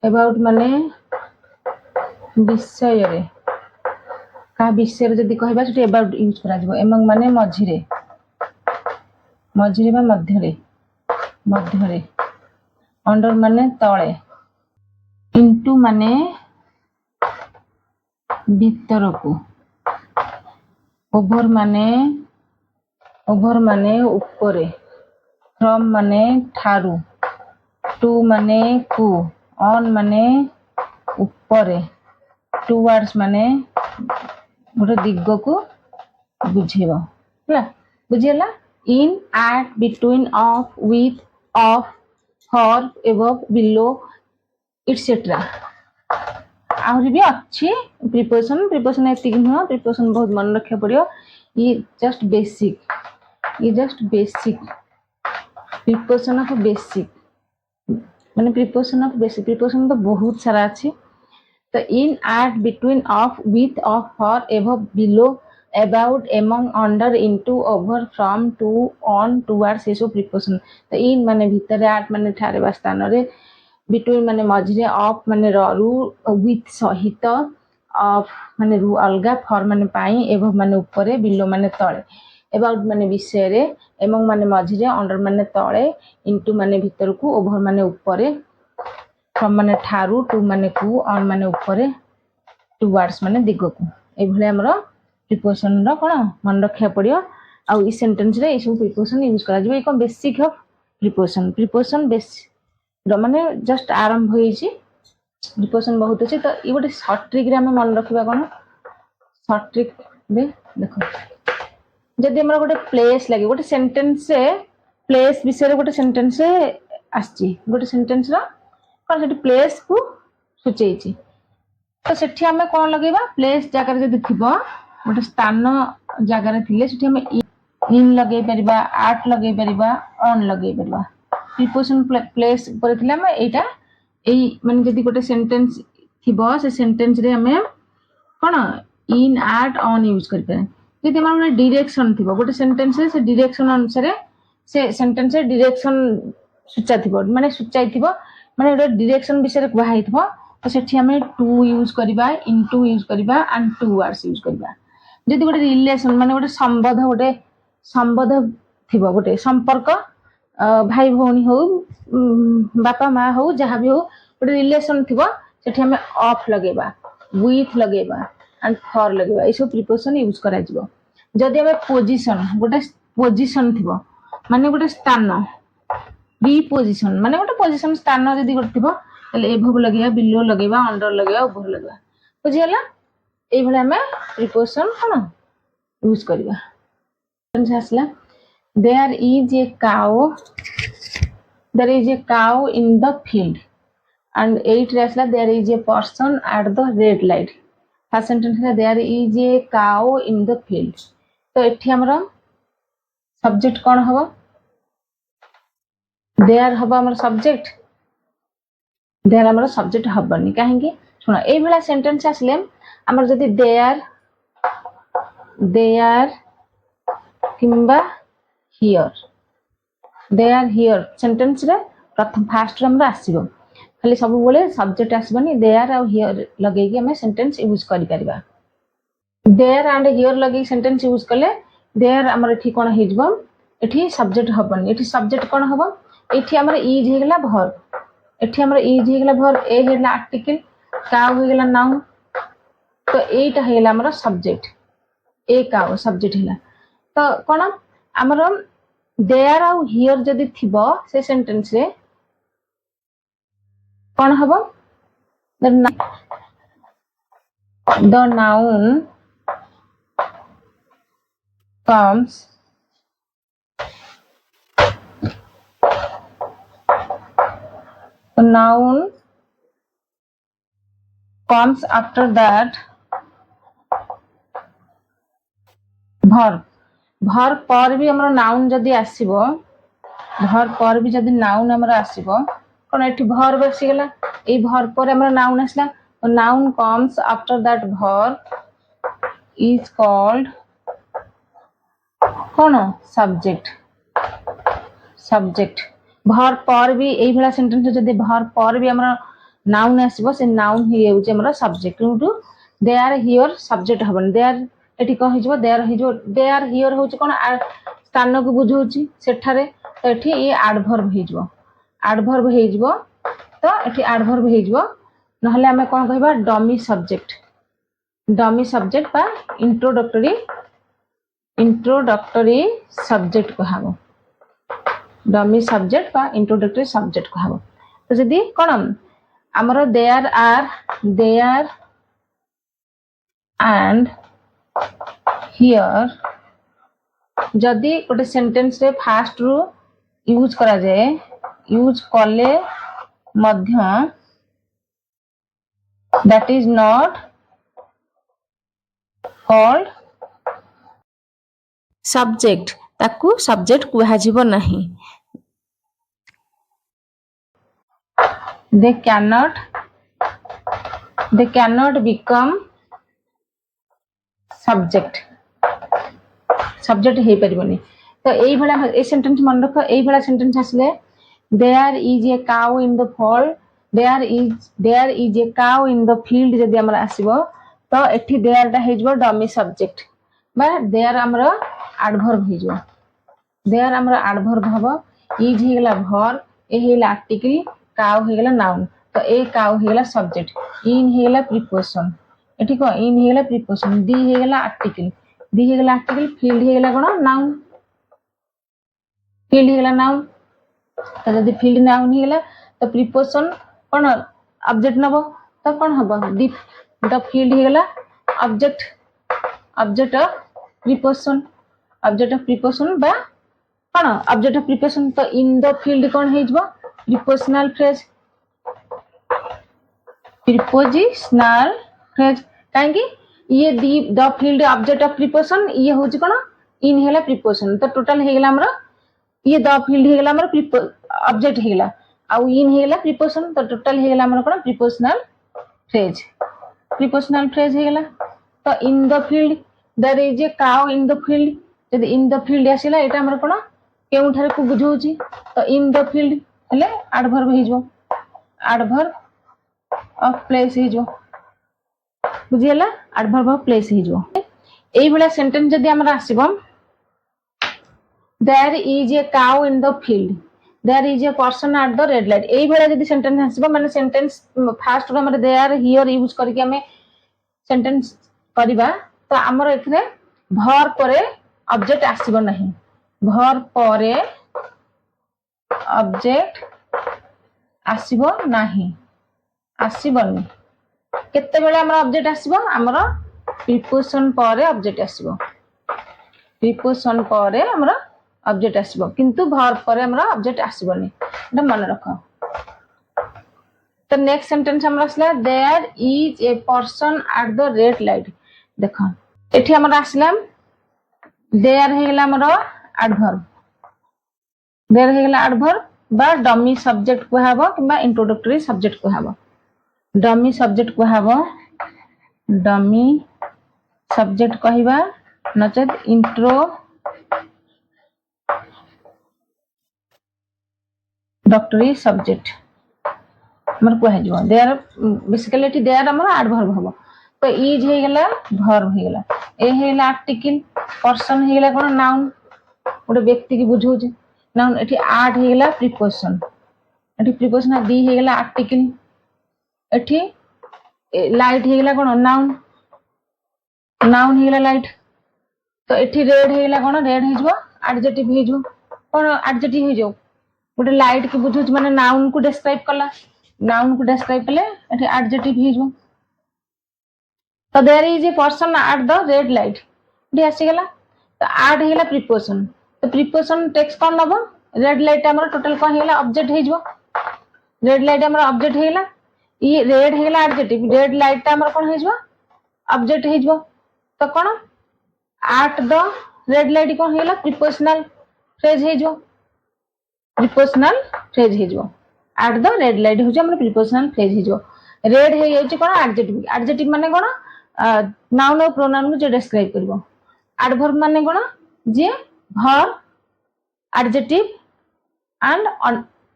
अबाउट माने विषय रे का विषय रे जदी कहबा सेठी अबाउट यूज करा जबो एमंग माने मझिरे बा मध्यरे अंडर माने तळे इनटू माने भीतरकू ओवर माने ऊपरे फ्रॉम माने ठारू टू माने कू ऑन माने ऊपरे टुवर्ड्स माने गोटे दिग को बुझेबो हला बुझियला in at between of with of for above below etcetera आहुरी भी अच्छी प्रिपोजिशन एतिक नुह प्रिपोजिशन बहुत मन रखा पड़ियो ये just basic preposition of basic माने प्रिपोजिशन तो बहुत सारा अच्छी तो in at between of with of for above below about among under into over from to on towards ये सब प्रिपोजिशन तो इन माने भीतर एट माने ठारे बा स्थान रे बिटवीन माने मझिरे ऑफ माने रु विथ सहित ऑफ माने रु अलगा फॉर माने पाई एबव माने ऊपरे बिलो माने तळे अबाउट माने विषय रे एमंग माने मझिरे अंडर माने तळे इनटू माने भीतर को ओवर माने ऊपरे फ्रॉम माने ठारू टू माने कू ऑन माने ऊपरे टुवर्ड्स माने दिग को ए भले हमरो प्रिपोजिशन रा कोन मन रखिया पड़ियो आ ई सेंटेंस रे ई सब प्रिपोजिशन यूज करा जबो एक बेसिक ऑफ प्रिपोजिशन बेसिक माने जस्ट आरंभ होई छी प्रिपोजिशन बहुत अछि तो ई गोटे शॉर्ट ट्रिक रे हम मन रखिबा कोन शॉर्ट ट्रिक बे देखो जदि हमरा गोटे प्लेस लागे गोटे सेंटेंस से प्लेस विषय रे गोटे सेंटेंस आछि गोटे सेंटेंस रा कोन सेठी प्लेस को सूचेछि तो सेठी हमें कौन लगेबा प्लेस जगह जदि थिबो गोटे स्थान जगह थिले सेठी हमें इन लगे परिबा आर्ट लगे परिबा ऑन लगे परिबा प्रीपोजिशन प्लेस पर थिले हमें एटा एई माने जदि गोटे सेंटेंस थिबो से सेंटेंस रे हमें कोन इन आर्ट ऑन यूज कर पे जदि हमर डायरेक्शन थिबो गोटे सेंटेंस रे से डायरेक्शन अनुसार से सेंटेंस रे डायरेक्शन सूचा थिबो माने सूचाई थिबो माने गोटे डायरेक्शन विषय रे कहै थिबो तो सेठी हमें टू यूज करबा इनटू यूज करबा एंड टू वर्ड्स यूज करबा जदि गोटे रिलेशन माने गोटे संबंध थिबो गोटे संपर्क भाई भौणी हो बापा माँ हो जहाँ भी हो गोटे रिलेशन थिबो सेठी हमें ऑफ लगेबा विथ लगेबा एंड फॉर लगेबा ए सब प्रीपोजिशन यूज करा जिवो जदि हमें पोजीशन गोटे पोजीशन थिबो माने गोटे स्थान रिपोजिशन माने गोटे पोजीशन स्थान जदि गोटे थिबो तले एभव लगेबा बिलो लगेबा अंडर लगेबा ओभर लगेबा बुझि हला एई भले हमें प्रीपोजिशन कोन यूज करबा सेंटेंस आसला there is a cow in the field and 8 रे आसला there is a person at the red light first sentence है there is a cow in the field तो एठी हमरा सब्जेक्ट कोन हबो देयर हबो हमर सब्जेक्ट देयर हमर सब्जेक्ट हबनी काहेकि सुनो ए भला सेंटेंस आसले हमर जदी देयर किंबा हियर सेंटेंस रे प्रथम फास्ट रे हमरा आसीबो खाली सब बोले सब्जेक्ट आसीबनी देयर और हियर लगे कि हमें सेंटेंस यूज करि परिबा देयर एंड हियर लगे सेंटेंस यूज करले देयर हमर एठी कोन हेजबो एठी सब्जेक्ट हबनी एठी सब्जेक्ट कोन हबो एठी हमर इज हेगला वर्ब एठी हमर इज हेगला वर्ब ए हेला आर्टिकल काउ हेगला नाउन तो एटा हेला हमर सब्जेक्ट ए काउ सब्जेक्ट हेला तो कोन हमर देयर और हियर जदि थिबो से सेंटेंस रे कोन हबो the noun comes after that verb पर भी हमर नाउन जदि आसीबो verb पर भी जदि नाउन हमर आसीबो कोन एठी verb आसी गेला ए verb पर हमर नाउन आसला तो noun comes after that verb is called cone subject verb पर भी एई भला सेंटेंस जदि verb पर भी हमर नाउन आसीबो से नाउन ही हेउचे हमर subject to there here subject हबन देयर एठी को हिजबो देयर हियर होची कोन स्थान को बुझौची सेठारे तो एठी ये एडवर्ब हेजबो तो एठी एडवर्ब हेजबो नहले हमें कोन कहबा डमी सब्जेक्ट बा इंट्रोडक्टरी सब्जेक्ट कहबो डमी सब्जेक्ट बा इंट्रोडक्टरी सब्जेक्ट कहबो तो जदी कोन हमरो देयर एंड हियर जदि गोटे सेंटेंस रे फास्ट रु यूज करा जाए यूज कले मध्य that is not called subject ताकू सब्जेक्ट कुहा जीवो नहीं they cannot become सब्जेक्ट हे परिबनी तो एई भला ए सेंटेंस मन रखो एई भला सेंटेंस आसले there is a cow in the fall there is a cow in the field जदि हमरा आसीबो तो एठी देयर टा हेजबो डमी सब्जेक्ट बा देयर हमरा एडवर्ब हेजबो देयर हमरा एडवर्ब हबो इज हेगला वर्ब ए हेला आर्टिकल काउ हेगला नाउन तो ए काउ हेगला सब्जेक्ट इन हेगला प्रीपोजिशन एठी को इन हेगला प्रीपोजिशन दी हेगला आर्टिकल फील्ड हेगला कोन नाउन तो जदि फील्ड नाउन हेगला तो प्रीपोजिशन कोन ऑब्जेक्ट नबो तो कोन हबो द फील्ड हेगला ऑब्जेक्ट ऑफ प्रीपोजिशन बा कोन ऑब्जेक्ट ऑफ प्रीपोजिशन तो इन द फील्ड कोन हेजबो प्रीपोजिशनल फ्रेज प्रीपोजिशनल फ्रेज कहीं ये the field object of preposition ये होची कोन इन हेला प्रीपोजिशन तो टोटल हेगला हमर ये द फील्ड हेगला हमर ऑब्जेक्ट हेगला आ इन हेगला प्रीपोजिशन तो टोटल हेगला हमर कोन प्रीपोजिशनल फ्रेज हेगला तो in the field there is a cow in the field जदि इन द फील्ड आसिला एटा हमर कोन केउ ठारे को बुझौची तो इन द फील्ड हेले एडवर्ब हेजो एडवर्ब ऑफ प्लेस हेजो बुझियला एडवर्ब ऑफ प्लेस हेजो एई भला सेंटेंस जदि हमर आसीबो there is a cow in the field there is a person at the red light एई भला जदि सेंटेंस आसीबो माने सेंटेंस फास्ट रो हमर देयर हियर यूज करके हमें सेंटेंस करिबा तो हमर एथरे भर परे ऑब्जेक्ट आसीबो नहीं भर परे ऑब्जेक्ट आसीबो नहीं आसीबनी केते बेले हमर ऑब्जेक्ट आसीबो हमर प्रीपोजिशन परे ऑब्जेक्ट आसीबो प्रीपोजिशन परे हमर ऑब्जेक्ट आसीबो किंतु भर परे हमर ऑब्जेक्ट आसीबनी एटा मन रखो तो नेक्स्ट सेंटेंस हमर आसला there is a person at the red light देखो एठी हमर आसला देयर हेगला हमर एडवर्ब देयर हेगला एडवर्ब बा डमी सब्जेक्ट को हबो किबा इंट्रोडक्टरी सब्जेक्ट को हबो डमी सब्जेक्ट को हबो डमी सब्जेक्ट कहिबा नचेत इंट्रोडक्टरी सब्जेक्ट हमर को हजो देयर बेसिकली एठी देयर हमर एडवर्ब हबो तो इज हेगला वर्ब हेगला ए हेगला आर्टिकल पर्सन हेगला कोन नाउन गोटे व्यक्ति की बुझौ जे नाउन एठी आठ हेगला प्रीपोजिशन एठी प्रीपोजिशन दी हेगला आर्टिकल एठी लाइट हेगला कोन नाउन नाउन हेगला लाइट तो एठी रेड हेगला कोन रेड हेजो एडजेक्टिव हेजो कोन एडजेक्टिव हेजो गोटे लाइट की बुझौ माने नाउन को डिस्क्राइब कला नाउन को डिस्क्राइब कले एठी एडजेक्टिव हेजो तो there is a person at the red light एठी आसी गेला तो एड हेगला प्रीपोजिशन तो प्रीपोजिशन टेक्स्ट कोन नबो रेड लाइट हमर टोटल कोन हेगला ऑब्जेक्ट हेजो रेड लाइट हमर ऑब्जेक्ट हेगला ई रेड हेगला एडजेक्टिव रेड लाइट हमर कोन हेजो ऑब्जेक्ट हेजो तो कोन एट द रेड लाइट कोन हेगला प्रीपोजिशनल फ्रेज हेजो एट द रेड लाइट होजे हमर प्रीपोजिशनल फ्रेज हेजो रेड हे येची कोन एडजेक्टिव माने कोन नाउन और प्रोनाउन को जे डिस्क्राइब करबो एडवर्ब माने कोन जे verb adjective and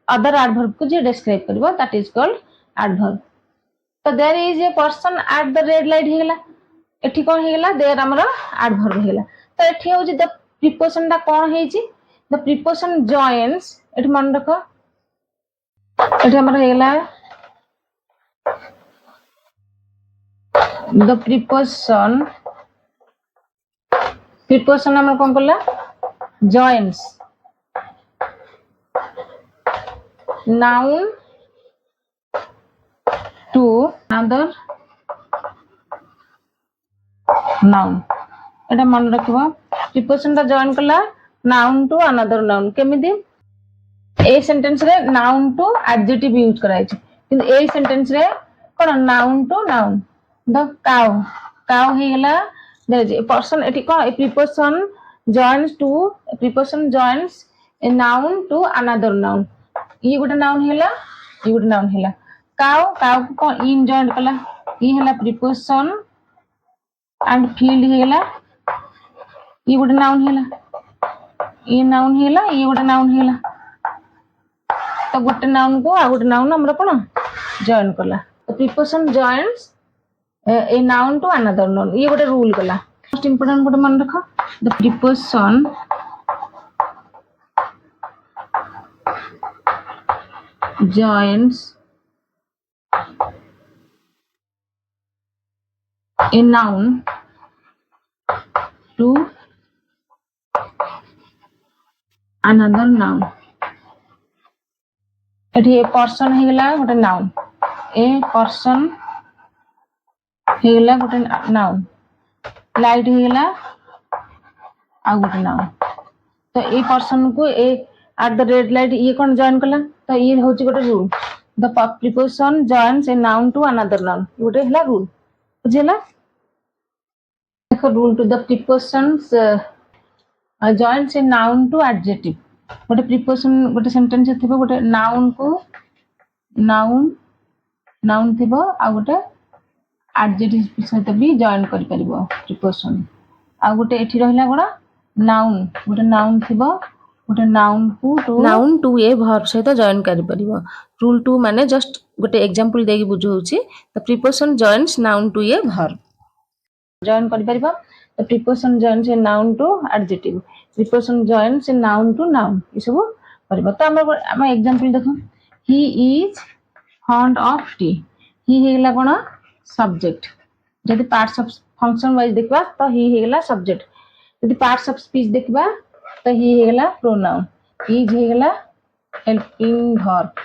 other adverb को जे डिस्क्राइब करबो दैट इज कॉल्ड एडवर्ब तो there is a person at the red light हेगला एठी कोन हेगला देयर हमर एडवर्ब हेगला तो एठी हो जे द प्रीपोजिशन दा कोन हेची द प्रीपोजिशन जॉइंस एठी मन रखो एठी हमर हेगला द प्रीपोजिशन हमर कोन करला joins noun to another noun एटा मन रखबो प्रीपोजिशन दा जॉइन करला नाउन टू अनदर नाउन केमिति ए सेंटेंस रे नाउन टू एडजेक्टिव यूज कराय छै किंतु ए सेंटेंस रे कोन noun to noun the cow हे गेला देयर इज ए पर्सन एटी कोन a preposition joins to a preposition joins a noun to another noun ये गोटे नाउन हेला ये गोटे नाउन हेला काउ को कोन इन जॉइन कला ये हेला प्रीपोजिशन एंड फील्ड हेला ये गोटे नाउन हेला ये नाउन हेला ये गोटे नाउन हेला तो गोटे नाउन को आ गोटे नाउन हमरा कोन जॉइन कला तो preposition joins a noun to another noun ये गोटे रूल कला मोस्ट इंपोर्टेंट गोटे मन रखो the preposition joins a noun to another noun एठी ए पर्सन हेगला गोटे नाउन ए पर्सन हेगला गोटे नाउन लाइट हेगला आ गोटे नाउन तो ए पर्सन को a at the red light ये कौन जॉइन कला तो ये होची गोटे rule the preposition joins a noun to another noun गोटे है रूल बुझेला देखो rule two the prepositions joins a noun to adjective गोटे प्रिपोजिशन गोटे सेंटेंस थिबो गोटे नाउन को नाउन थिबो आ गोटे एडजेक्टिव सहित भी जॉइन कर परिबो प्रिपोजिशन आ गोटे एठी रहला कोन नाउन गोटे नाउन थिबो गोटे नाउन टू ए वर्ब सहित जॉइन कर परिबो रूल 2 माने जस्ट गोटे एग्जांपल देकी बुझौछि the preposition joins noun to a verb join कर परिबो the preposition joins a noun to adjective preposition joins a noun to noun ई सब परिबो त हम एग्जांपल देखो he is fond of tea he हेला कोन सब्जेक्ट जदि पार्ट्स ऑफ फंक्शन वाइज देखबा तो ही हेला सब्जेक्ट जदि पार्ट्स ऑफ स्पीच देखबा तो ही हेला प्रोनाउन इज हेला हेल्पिंग वर्ब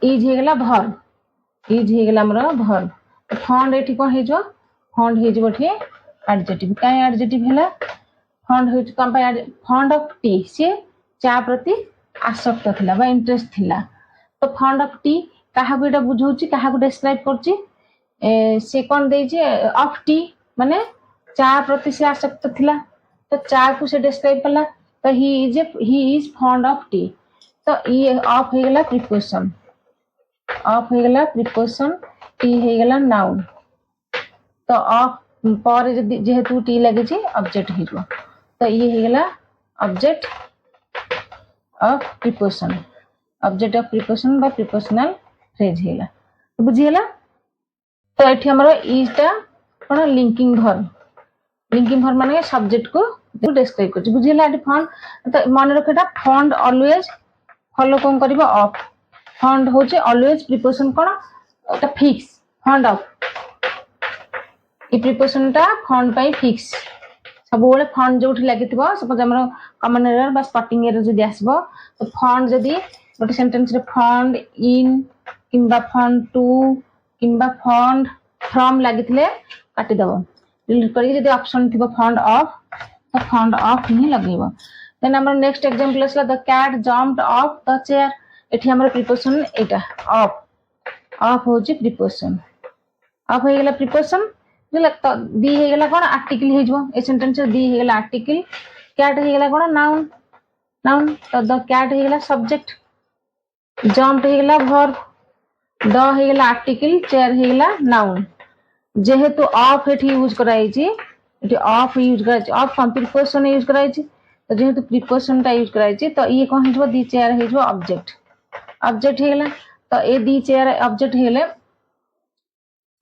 इज हेला वर्ब इज हेला हमर वर्ब फॉन्ड एठी कोन हे जो फॉन्ड हे जो एठी एडजेक्टिव काई एडजेक्टिव हेला फॉन्ड हे कम पाई फॉन्ड ऑफ टी से चा प्रति आसक्त थिला बा इंटरेस्ट थिला तो फॉन्ड ऑफ टी काहा बेटा बुझौछि काहा को डिस्क्राइब करछि से कौन देछि ऑफ टी माने चा प्रति से आसक्त थिला तो चा को से डिस्क्राइब कला तो ही इज फॉन्ड ऑफ टी तो ये ऑफ हे गेला प्रिपोजिशन ऑफ हे गेला प्रिपोजिशन टी हे गेला नाउन तो ऑफ पर जदि जेहेतु टी लागे छी ऑब्जेक्ट हेजो तो ये हे गेला object of preposition object of preposition बा प्रिपोजिशनल फ्रेज हेला तो बुझियला तो एठी हमरो इज टा कोन लिंकिंग वर्ब माने सब्जेक्ट को डिस्क्राइब करछ बुझियला एठी फॉन्ड तो मन रखटा फॉन्ड ऑलवेज फॉलो कोन करबो ऑफ फॉन्ड होचे always preposition cone Etah fix fond of E preposition टा फॉन्ड पाई फिक्स सब बेले फॉन्ड जोठी लागितबो सपोज हमरो कॉमन एरर बा स्पॉटिंग एरर जदि आसबो तो फॉन्ड जदि गोटे सेंटेंस रे फॉन्ड इन किंबा फॉन्ड टू किंबा फॉन्ड फ्रॉम लागितले काटि दबो डिलीट करी जदि ऑप्शन थिबो फॉन्ड ऑफ तो फॉन्ड ऑफ ही लगेबो देन हमर नेक्स्ट एग्जांपल असला the cat jumped off the chair एठी हमर प्रिपोजिशन एटा ऑफ होची प्रिपोजिशन ऑफ हे गेला प्रिपोजिशन जेला तो दी हे गेला कोन आर्टिकल हे जबो ए सेंटेंस दी हे गेला आर्टिकल कैट हे गेला कोन नाउन तो द कैट हे गेला सब्जेक्ट जंप्ड हे गेला वर्ब द हे गेला आर्टिकल चेयर हे गेला नाउन जेहेतु ऑफ एठी यूज कराई छी एठी ऑफ यूज कराई छी ऑफ कम प्रिपोजिशन यूज कराई छी तो जेहेतु प्रिपोजिशन टा यूज कराई छी तो ये कोन हे जबो दी चेयर हे जबो ऑब्जेक्ट हे गेला तो ए दी चेयर ऑब्जेक्ट हेले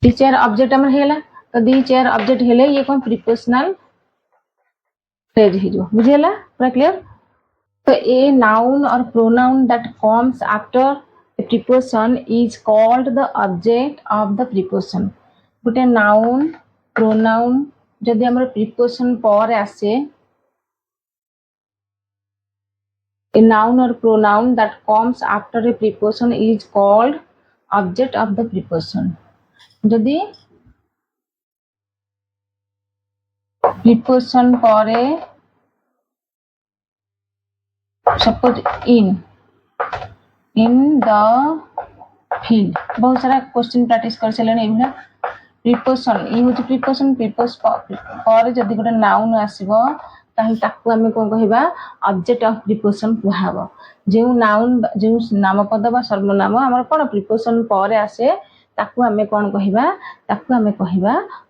दी चेयर ऑब्जेक्ट हमर हेला तो दी चेयर ऑब्जेक्ट हेले ये कोन प्रिपोजिशनल फ्रेज हे जबो बुझियला पूरा क्लियर तो a noun or pronoun that comes after a preposition is called the object of the preposition. गोटे noun pronoun जदि हमर preposition पर आसे a noun or pronoun that comes after a preposition is called object of the preposition. जदि preposition पर suppose in the field बहुत सारा question practice कर चलेन एभला प्रिपोजिशन ई होची प्रिपोजिशन पर जदि गोटे नाउन आसीबो ताहि ताकू हमें कोन कहबा ऑब्जेक्ट ऑफ प्रिपोजिशन कहबो जेउ नाउन जेउ नामपद बा सर्वनाम हमर कोन प्रिपोजिशन पर आसे ताकू हमें कोन कहबा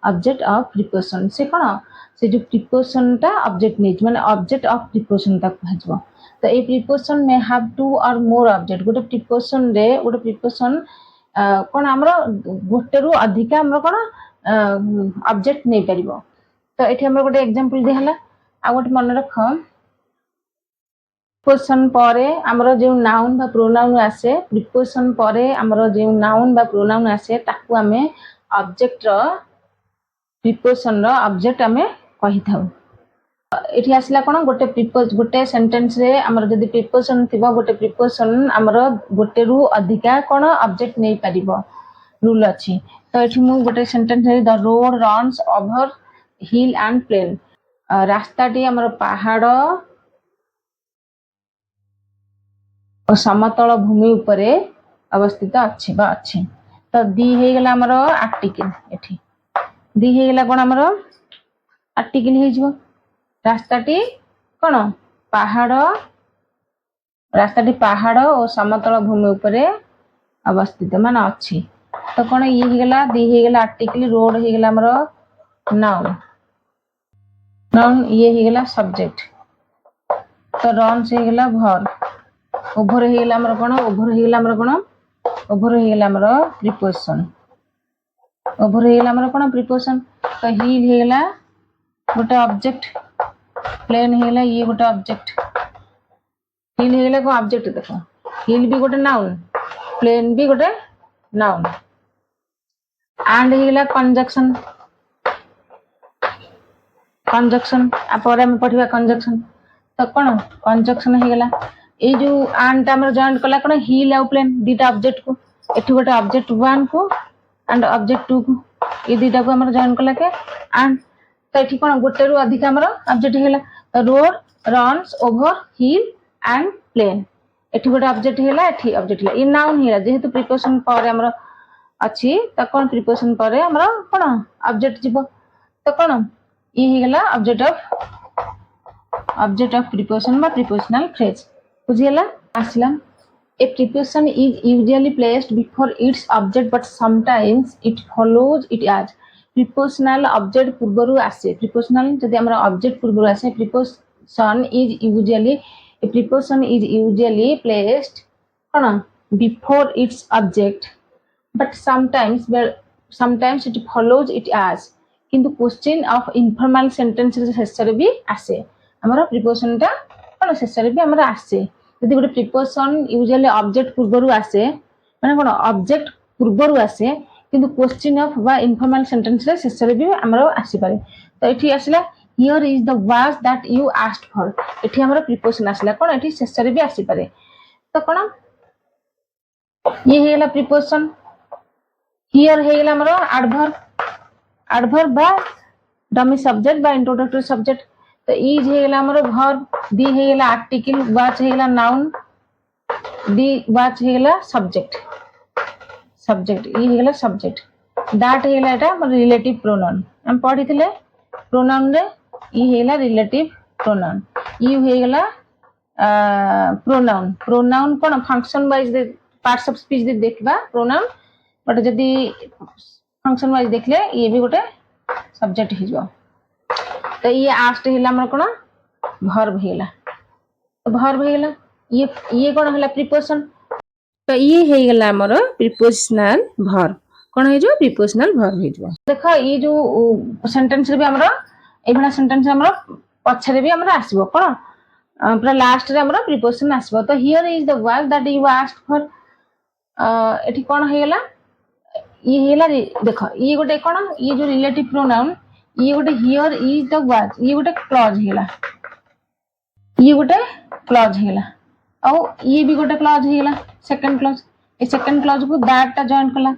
ऑब्जेक्ट ऑफ प्रिपोजिशन से कोन से जो प्रिपोजिशन टा ऑब्जेक्ट नेज माने ऑब्जेक्ट ऑफ प्रिपोजिशन तक कहबो तो ए प्रिपोजिशन में हैव टू और मोर ऑब्जेक्ट गोटे प्रिपोजिशन रे गोटे प्रिपोजिशन कोन हमरो गोटे रु अधिका हमरो कोन ऑब्जेक्ट नै परिबो तो एठी हमरो गोटे एग्जांपल देहला आ गोटे मन रख प्रिपोजिशन पारे हमरो जे नाउन बा प्रोनाउन आसे प्रिपोजिशन पारे हमरो जे नाउन बा प्रोनाउन आसे ताकू हमें ऑब्जेक्ट रो प्रिपोजिशन रो ऑब्जेक्ट हमें कहि थाउ एठी आसला कोन गोटे सेंटेंस रे हमर जदि प्रिपोजिशन थिबा गोटे प्रिपोजिशन हमर गोटे रु अधिका कोन ऑब्जेक्ट नै परिबो रूल अछि तो एठी मु गोटे सेंटेंस रे the road runs over hill and plain रास्ता टी हमर पहाड़ और समतल भूमि उपरे अवस्थित अच्छी बा अच्छी तो दी हे गला हमर आर्टिकल एठी दी हे गला कोन हमर आर्टिकल हे जिवो रास्ताटी कोन पहाड़ और समतल भूमि उपरे अवस्थित मान अच्छी तो कौन ये गला दी हे गला आर्टिकल रोड हे गला हमर नाउन नाउन ये हे गला सब्जेक्ट तो रन्स हे गला वर्ब ओभर हे गला हमर कोन ओभर हे गला हमर कोन ओभर हे गला हमर प्रीपोजिशन ओभर हे गला हमर कोन प्रीपोजिशन तो ही हे गला गोटे ऑब्जेक्ट प्लेन हे गला ये गोटे ऑब्जेक्ट हिल हे गला को ऑब्जेक्ट देखो हिल भी गोटे नाउन प्लेन भी गोटे नाउन एंड हे गला कंजक्शन कंजक्शन आपर हम पढ़िबा कंजक्शन तो कोन कंजक्शन हे गला ए जो एंड हमर जॉइंट कला कोन हिल आ प्लेन दीटा ऑब्जेक्ट को एठी गोटे ऑब्जेक्ट 1 को एंड ऑब्जेक्ट 2 को ये दीटा को हमर जॉइन कला के एंड तो एठी कोन गोटे रु अधिक हमर ऑब्जेक्ट हेला तो road runs over hill and plain एठी गोटे ऑब्जेक्ट हेला एठी ऑब्जेक्ट हेला ये नाउन हेला जेहेतु प्रीपोजिशन पर हमर अछि त कोन प्रीपोजिशन पर हमर कोन ऑब्जेक्ट जीवो तो कोन ये हे गेला ऑब्जेक्ट ऑफ प्रीपोजिशन बा प्रीपोजिशनल फ्रेज बुझियला आसला a preposition is usually placed before its object but sometimes it follows it as prepositional object पूर्वरु आसे prepositional जदि हमर ऑब्जेक्ट पूर्वरु आसे preposition is usually placed cone before its object but sometimes it follows it as किंतु question of informal sentence रे शेषरे भी आसे हमर preposition ता कोन शेषरे भी हमर आसे यदि गोटे प्रीपोजिशन यूजुअली ऑब्जेक्ट पूर्वरु आसे माने कोन ऑब्जेक्ट पूर्वरु आसे किंतु क्वेश्चन ऑफ बा इनफॉर्मल सेंटेंस रे शेषरे भी हमर आसी पारे तो एठी आसला here is the was that you asked for एठी हमर प्रीपोजिशन आसला कोन एठी शेषरे भी आसी पारे तो कोन ये हेला प्रीपोजिशन हियर हेला हमर एडवर्ब बा डमी सब्जेक्ट बा इंट्रोडक्टरी सब्जेक्ट तो इज हेला हमर वर्ब दी हेला आर्टिकल वाच हेला नाउन दी वाच हेला सब्जेक्ट ये हेला subject that Hella Etah relative pronoun हम पढिथिले प्रोनाउन रे ई हेला रिलेटिव प्रोनाउन यू हेला प्रोनाउन कोन function wise parts of speech दे देखबा प्रोनाउन बट जदी फंक्शन वाइज देखले ये भी गोटे सब्जेक्ट ही जो तो ये आस्ट हेला हमर कोन वर्ब हेला तो वर्ब हेला ये कोन हेला प्रीपोजिशन तो ये हे गेला हमर प्रीपोजिशनल वर्ब कोन हे जो प्रीपोजिशनल वर्ब हे जो देखो ये जो सेंटेंस रे भी हमर एभला सेंटेंस हमर पछरे भी हमर आसीबो कोन पूरा लास्ट रे हमर प्रीपोजिशन आसीबो तो here is the word that you asked for एठी कोन हे गेला ये हेला देखो ये गोटे कोन ये जो रिलेटिव प्रोनाउन ये गोटे हियर इज द वर्ड ये गोटे क्लॉज हेला और ये भी गोटे क्लॉज हेला सेकंड क्लॉज ए सेकंड क्लॉज को दैट ता जॉइन कला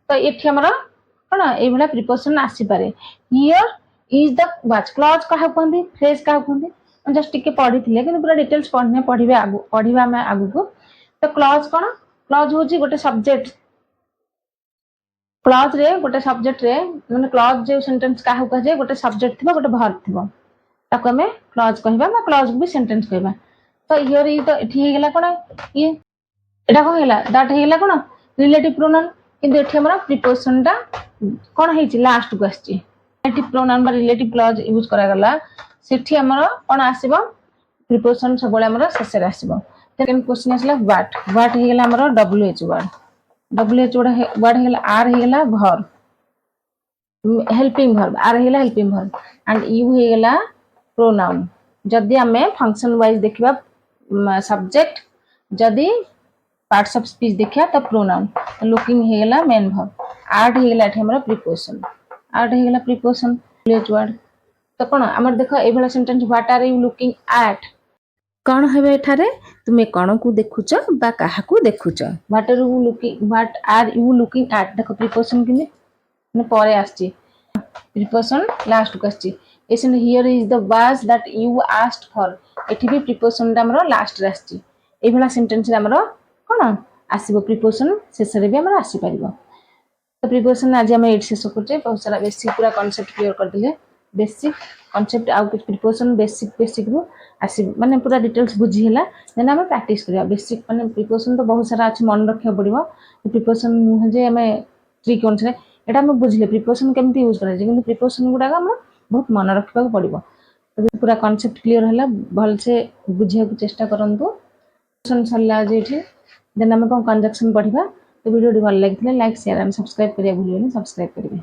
तो एठी हमरा कोन एभला प्रीपोजिशन आसी पारे here is the word clause कहा कोंदी फ्रेज कहा कोंदी जस्ट टिके पढिथिले किंतु पूरा डिटेल्स पढिबा मैं आगु को तो क्लॉज कोन क्लॉज होची गोटे सब्जेक्ट क्लॉज रे गोटे सब्जेक्ट रे माने क्लॉज जे सेंटेंस काहू कह जे गोटे सब्जेक्ट थिबा गोटे वर्ब थिबा ताको हमें क्लॉज कहबा बा क्लॉज को भी सेंटेंस कहबा तो हियर ई तो एठी हे गेला कोन ये एटा को हेला दैट हे गेला कोन रिलेटिव प्रोनाउन किंतु एठी हमरा प्रीपोजिशन ता कोन हेची लास्ट को आछि रिलेटिव प्रोनाउन बा रिलेटिव क्लॉज यूज करा गला सेठी हमरा कोन आसीबो प्रीपोजिशन सबले हमरा शेष आसीबो सेकंड क्वेश्चन आसला व्हाट हे गेला हमरा डब्ल्यूएच वर्ड हेला आर हेला वर्ब हेल्पिंग वर्ब आर हेला हेल्पिंग वर्ब एंड यू हेला प्रोनाउन जदी हमें फंक्शन वाइज देखिबा सब्जेक्ट जदी पार्ट्स ऑफ स्पीच देखिया त प्रोनाउन लुकिंग हेला मेन वर्ब आर्ट हेला एठी हमरा प्रीपोजिशन प्लेज वर्ड तो कोन हमर देखो एभला sentence what are you looking at कौन है एठारे तुमे कौन को देखुच बा काहा को देखुच what are you looking at देखो प्रीपोजिशन किने ने परे आछि प्रीपोजिशन लास्ट को आछि एसन here is the was that you asked for एठी भी प्रीपोजिशन दा हमरो लास्ट रे आछि एभला सेंटेंस रे हमरो कोन आसीबो प्रिपोजिशन शेष रे भी हमर आसी परिबो। तो प्रिपोजिशन आज हम एट शेष करछे बहुत सारा बेसिक पूरा कांसेप्ट क्लियर कर दिले बेसिक कांसेप्ट आउ कुछ प्रिपोजिशन बेसिक रु आसी माने पूरा डिटेल्स बुझी हला देन हम प्रैक्टिस करिया बेसिक माने प्रिपोजिशन तो बहुत सारा अछि मन रखिया पड़िबो प्रिपोजिशन जे हमें ट्रिक अनुसार एटा हम बुझले प्रिपोजिशन केमती यूज करै छै किंतु प्रिपोजिशन गुडा हम बहुत मन रखिबा पड़िबो तो पूरा कांसेप्ट क्लियर हला भल से बुझिया को चेष्टा करंतु क्वेश्चन सरला जेठी देन हम कोन कंजक्शन पढिबा तो वीडियो भल लागितले लाइक शेयर एंड सब्सक्राइब करिया भूलियोनी सब्सक्राइब करिवे।